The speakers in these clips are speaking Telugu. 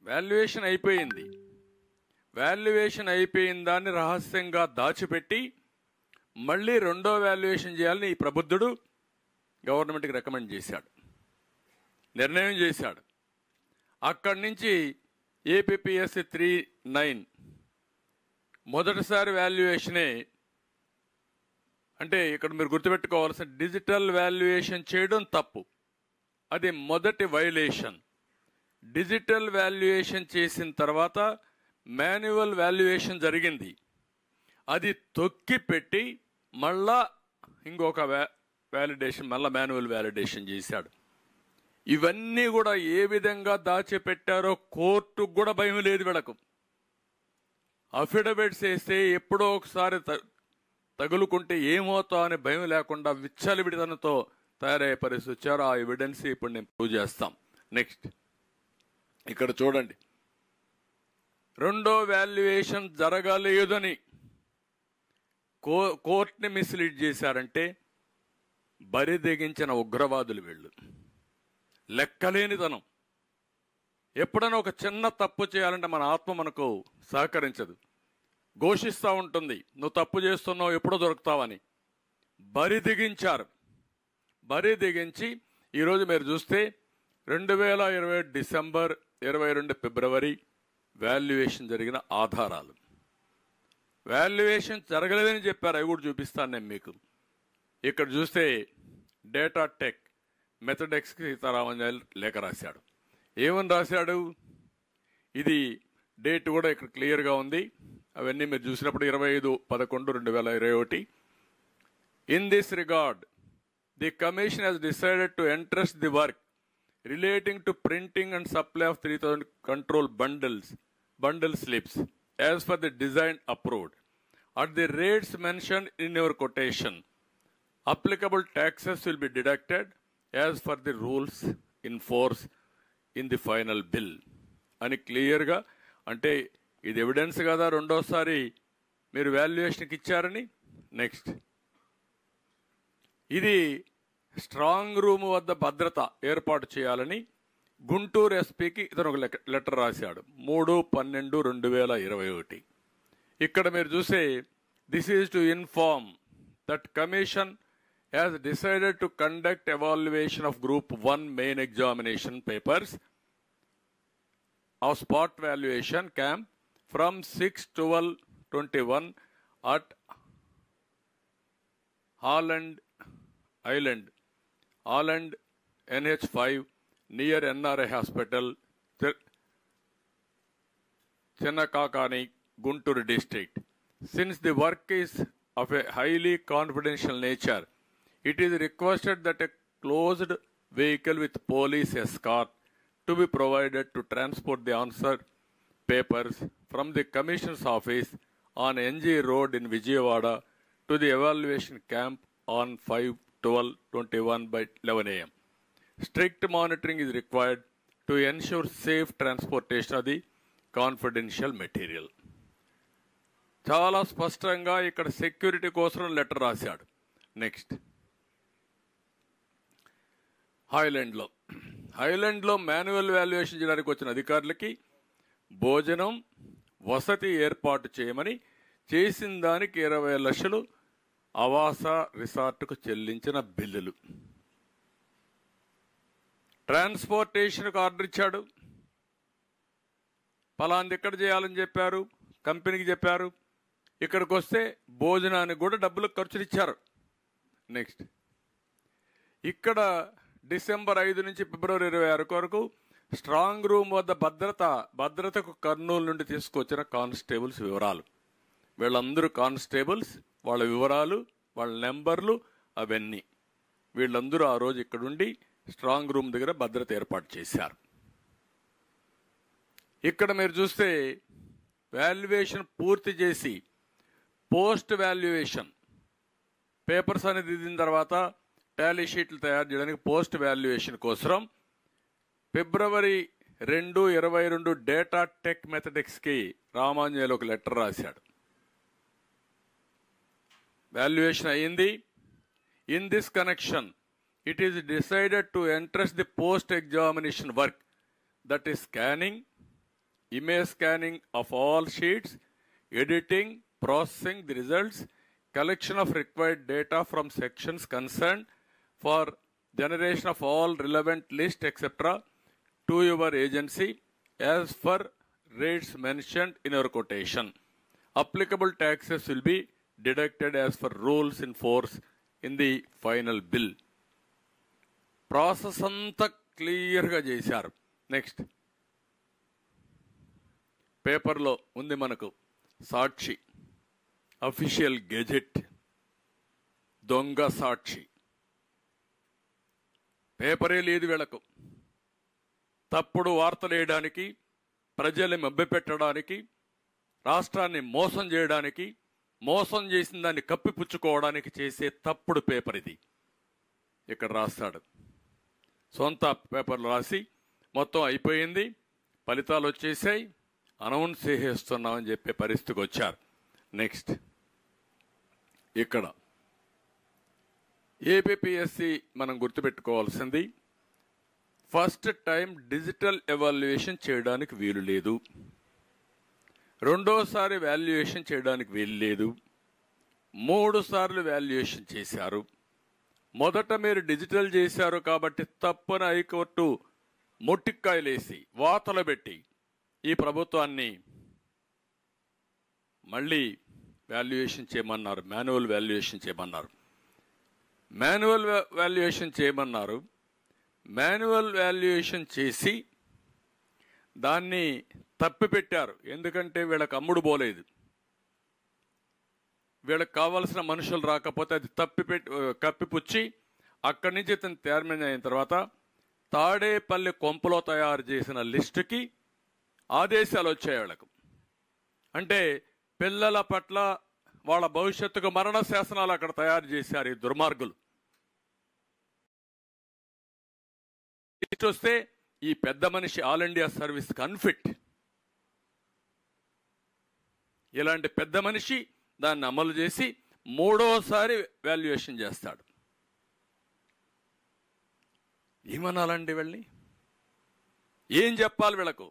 వాల్యుయేషన్ అయిపోయింది. వాల్యుయేషన్ అయిపోయిన దాన్ని రహస్యంగా దాచిపెట్టి మళ్ళీ రెండో వాల్యుయేషన్ చేయాలని ఈ ప్రబుద్ధుడు గవర్నమెంట్కి రికమెండ్ చేశాడు, నిర్ణయం చేశాడు. అక్కడి నుంచి ఏపీపీఎస్సి 39 మొదటిసారి వాల్యుయేషనే. అంటే ఇక్కడ మీరు గుర్తుపెట్టుకోవాల్సిన, డిజిటల్ వాల్యుయేషన్ చేయడం తప్పు, అది మొదటి వైలేషన్. డిజిటల్ వాల్యుయేషన్ చేసిన తర్వాత మాన్యువల్ వాల్యుయేషన్ జరిగింది, అది తొక్కి పెట్టి మళ్ళా ఇంకొక వ్యాలిడేషన్, మళ్ళీ మాన్యువల్ వ్యాలిడేషన్ చేశాడు. ఇవన్నీ కూడా ఏ విధంగా దాచిపెట్టారో కోర్టుకు కూడా భయం లేదు వీళ్ళకు. అఫిడవిట్స్ వేస్తే ఎప్పుడో ఒకసారి తగులుకుంటే ఏమవుతా అని భయం లేకుండా విచ్చలవిడితనంతో తయారయ్యే పరిస్థితి వచ్చారు. ఆ ఎవిడెన్స్ ఇప్పుడు నేను ప్రూవ్ చేస్తాం. నెక్స్ట్ ఇక్కడ చూడండి, రెండో వాల్యుయేషన్ జరగలేదని కోర్టుని మిస్లీడ్ చేశారంటే బరిదెగించిన ఉగ్రవాదులు వీళ్ళు. లెక్కలేనితనం. ఎప్పుడైనా ఒక చిన్న తప్పు చేయాలంటే మన ఆత్మ మనకు సహకరించదు, ఘోషిస్తూ ఉంటుంది, నువ్వు తప్పు చేస్తున్నావు, ఎప్పుడో దొరుకుతావని. బరి దిగించారు. బరి దిగించి ఈరోజు మీరు చూస్తే 2020 డిసెంబర్, 22 ఫిబ్రవరి వాల్యుయేషన్ జరిగిన ఆధారాలు. వాల్యుయేషన్ జరగలేదని చెప్పారు, అవి కూడా చూపిస్తాను నేను మీకు. ఇక్కడ చూస్తే డేటా టెక్ మెథడెక్స్కి సీతారామన్ లేఖ రాశాడు. ఏమని రాశాడు? ఇది డేట్ కూడా ఇక్కడ క్లియర్గా ఉంది, అవన్నీ మీరు చూసినప్పుడు 25/11/2021. In this regard the commission has decided to entrust the work relating to printing and supply of 3000 control bundle slips as per the design approved at the rates mentioned in your quotation. Applicable taxes will be deducted as per the rules in force in the final bill అని క్లియర్గా. అంటే ఇది ఎవిడెన్స్ కదా రెండోసారి మీరు వాల్యుయేషన్కి ఇచ్చారని. నెక్స్ట్, ఇది స్ట్రాంగ్ రూమ్ వద్ద భద్రత ఏర్పాటు చేయాలని గుంటూరు ఎస్పీకి ఇతను ఒక లెటర్ రాశాడు 3/12/2021. ఇక్కడ మీరు చూసే, this is to inform that commission has decided to conduct evaluation of Group 1 main examination papers of spot valuation camp from 6/12/21 at Holland NH5 near NRI Hospital, Chennakakani, Guntur district. Since the work is of a highly confidential nature, it is requested that a closed vehicle with police escort to be provided to transport the answer papers from the Commissioner's office on NG Road in Vijayawada to the evaluation camp on 5/12/21 by 11 a.m. Strict monitoring is required to ensure safe transportation of the confidential material. చాలా స్పష్టంగా ఇక్కడ సెక్యూరిటీ కోసం లెటర్ రాశాడు. నెక్స్ట్, హైలాండ్లో మాన్యువల్ వాల్యుయేషన్ చేయడానికి వచ్చిన అధికారులకి భోజనం, వసతి ఏర్పాటు చేయమని చేసిన దానికి 20 లక్షలు ఆవాస రిసార్ట్కు చెల్లించిన బిల్లులు. ట్రాన్స్పోర్టేషన్కు ఆర్డర్ ఇచ్చాడు, పలాంది ఎక్కడ చేయాలని చెప్పారు, కంపెనీకి చెప్పారు. ఇక్కడికి వస్తే భోజనానికి కూడా డబ్బులు ఖర్చులు ఇచ్చారు. నెక్స్ట్, ఇక్కడ డిసెంబర్ 5 నుంచి ఫిబ్రవరి 26 వరకు స్ట్రాంగ్ రూమ్ వద్ద భద్రతకు కర్నూలు నుండి తీసుకొచ్చిన కానిస్టేబుల్స్ వివరాలు. వీళ్ళందరూ కానిస్టేబుల్స్, వాళ్ళ వివరాలు, వాళ్ళ నెంబర్లు అవన్నీ వీళ్ళందరూ ఆ రోజు ఇక్కడుండి స్ట్రాంగ్ రూమ్ దగ్గర భద్రత ఏర్పాటు చేశారు. ఇక్కడ మీరు చూస్తే వాల్యుయేషన్ పూర్తి చేసి పోస్ట్ వాల్యుయేషన్ పేపర్స్ అనేది దిద్దిన తర్వాత టాలీ షీట్లు తయారు చేయడానికి పోస్ట్ వాల్యుయేషన్ కోసం ఫిబ్రవరి 2/22 డేటా టెక్ మెథడెక్స్కి రామాంజనేయులు ఒక లెటర్ రాశాడు. వాల్యుయేషన్ అయ్యింది. In this connection it is decided to entrust the post examination work, that is scanning, image scanning of all sheets, editing, processing the results, collection of required data from sections concerned for generation of all relevant list, etc. to your agency as per rates mentioned in your quotation. Applicable taxes will be deducted as per rules in force in the final bill. Process అంతా క్లియర్గా చేశారు. నెక్స్ట్ పేపర్లో ఉంది మనకు సాక్షి, అఫీషియల్ గెజెట్, దొంగ సాక్షి. పేపరే లేదు వీళ్ళకు. తప్పుడు వార్తలు వేయడానికి, ప్రజల్ని మభ్యపెట్టడానికి, రాష్ట్రాన్ని మోసం చేయడానికి, మోసం చేసిన దాన్ని కప్పిపుచ్చుకోవడానికి చేసే తప్పుడు పేపర్ ఇది. ఇక్కడ రాస్తాడు, సొంత పేపర్లు రాసి మొత్తం అయిపోయింది, ఫలితాలు వచ్చేసాయి, అనౌన్స్ చేసేస్తున్నామని చెప్పే పరిస్థితికి వచ్చారు. నెక్స్ట్ ఇక్కడ ఏపీపీఎస్సి మనం గుర్తుపెట్టుకోవాల్సింది, ఫస్ట్ టైం డిజిటల్ ఎవాల్యుయేషన్ చేయడానికి వీలు లేదు, రెండోసారి వాల్యుయేషన్ చేయడానికి వీలు లేదు, 3 సార్లు వాల్యుయేషన్ చేశారు. మొదట మీరు డిజిటల్ చేశారు కాబట్టి తప్పన హైకోర్టు మొట్టిక్కాయలేసి వాతలు పెట్టి ఈ ప్రభుత్వాన్ని మళ్ళీ వాల్యుయేషన్ చేయమన్నారు, మాన్యువల్ వాల్యుయేషన్ చేయమన్నారు. మాన్యువల్ వాల్యుయేషన్ చేయమన్నారు. మాన్యువల్ వాల్యుయేషన్ చేసి దాన్ని తప్పిపెట్టారు. ఎందుకంటే వీళ్ళకి అమ్ముడు పోలేదు, వీళ్ళకి కావాల్సిన మనుషులు రాకపోతే అది కప్పిపుచ్చి అక్కడి నుంచి ఇతను తీర్మానం అయిన తర్వాత తాడేపల్లి కొంపలో తయారు చేసిన లిస్టుకి ఆదేశాలు వచ్చాయి వీళ్ళకు. అంటే పిల్లల పట్ల వాళ్ళ భవిష్యత్తుకు మరణ శాసనాలు అక్కడ తయారు చేశారు ఈ దుర్మార్గులు. వస్తే ఈ పెద్ద మనిషి ఆల్ ఇండియా సర్వీస్ అన్ఫిట్. ఇలాంటి పెద్ద మనిషి దాన్ని అమలు చేసి 3వసారి వాల్యుయేషన్ చేస్తాడు. ఏమనాలండి వీళ్ళని? ఏం చెప్పాలి వీళ్ళకు?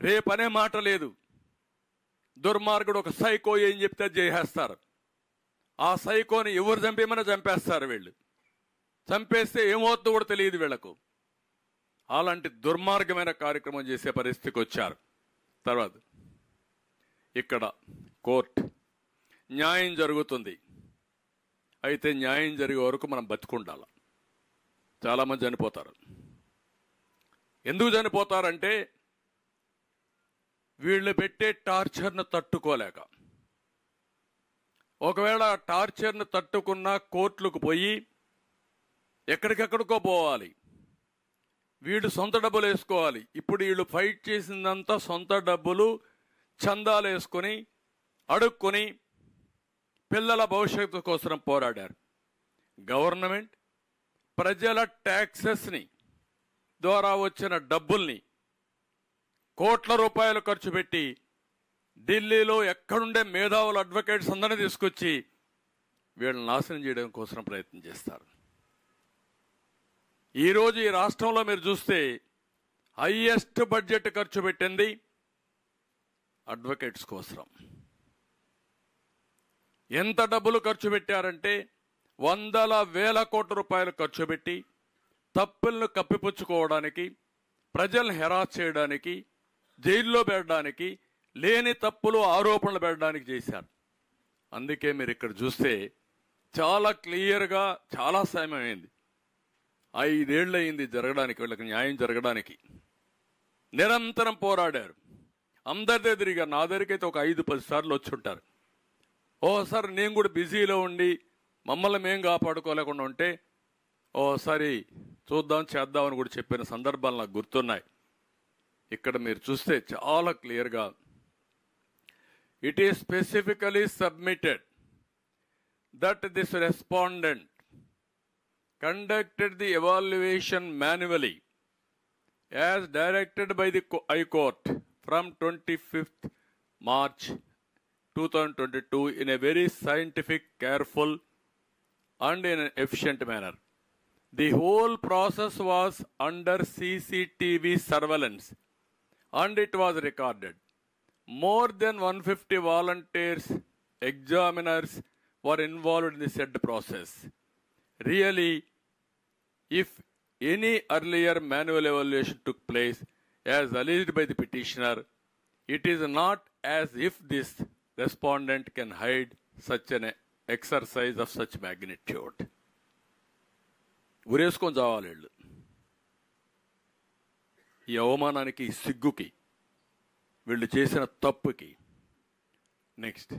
రేపనే మాట లేదు. దుర్మార్గుడు ఒక సైకో ఏం చెప్తే చేసేస్తారు. ఆ సైకోని ఎవరు చంపేమని చంపేస్తారు వీళ్ళు. చంపేస్తే ఏమవుతుందో కూడా తెలియదు వీళ్లకు. అలాంటి దుర్మార్గమైన కార్యక్రమం చేసే పరిస్థితికి వచ్చారు. తర్వాత ఇక్కడ కోర్టు న్యాయం జరుగుతుంది. అయితే న్యాయం జరిగే వరకు మనం బతికుండాలి. చాలామంది చనిపోతారు. ఎందుకు చనిపోతారంటే వీళ్ళు పెట్టే టార్చర్ను తట్టుకోలేక. ఒకవేళ టార్చర్ను తట్టుకున్న కోర్టులకు పోయి ఎక్కడికెక్కడికో పోవాలి, వీళ్ళు సొంత డబ్బులు వేసుకోవాలి. ఇప్పుడు వీళ్ళు ఫైట్ చేసిందంతా సొంత డబ్బులు చందాలు వేసుకొని అడుక్కొని పిల్లల భవిష్యత్తు కోసం పోరాడారు. గవర్నమెంట్ ప్రజల ట్యాక్సెస్ని ద్వారా వచ్చిన డబ్బుల్ని కోట్ల రూపాయలు ఖర్చు పెట్టి ఢిల్లీలో ఎక్కడుండే మేధావులు అడ్వకేట్స్ అందరినీ తీసుకొచ్చి వీళ్ళని నాశనం చేయడం కోసం ప్రయత్నం చేస్తారు. ఈరోజు ఈ రాష్ట్రంలో మీరు చూస్తే హైయెస్ట్ బడ్జెట్ ఖర్చు పెట్టింది అడ్వకేట్స్ కోసం. ఎంత డబ్బులు ఖర్చు పెట్టారంటే 100,000 కోట్ల రూపాయలు ఖర్చు పెట్టి తప్పులను కప్పిపుచ్చుకోవడానికి, ప్రజలను హెరాస్ చేయడానికి, జైల్లో పెట్టడానికి, లేని తప్పులు ఆరోపణలు పెట్టడానికి చేశారు. అందుకే మీరు ఇక్కడ చూస్తే చాలా క్లియర్గా చాలా సమయం అయింది. 5 ఏళ్ళు అయింది జరగడానికి, వీళ్ళకి న్యాయం జరగడానికి. నిరంతరం పోరాడారు. అందరి దగ్గరగా నా దగ్గరికైతే ఒక 5-10 సార్లు వచ్చి ఉంటారు. ఓసారి నేను కూడా బిజీలో ఉండి మమ్మల్ని మేము కాపాడుకోలేకుండా ఉంటే ఓసారి చూద్దాం చేద్దామని కూడా చెప్పిన సందర్భాలు నాకు గుర్తున్నాయి. ఇక్కడ మీరు చూస్తే చాలా క్లియర్గా it is specifically submitted that this respondent conducted the evaluation manually as directed by the High Court from 25th March 2022 in a very scientific, careful and in an efficient manner. The whole process was under CCTV surveillance and it was recorded. More than 150 volunteers, examiners were involved in the said process. Really, if any earlier manual evaluation took place, as alleged by the petitioner, it is not as if this respondent can hide such an exercise of such magnitude. ఉరేసుకొని చావాలి వీళ్ళు. ఈ అవమానానికి, సిగ్గుకి, వీళ్ళు చేసిన తప్పుకి. నెక్స్ట్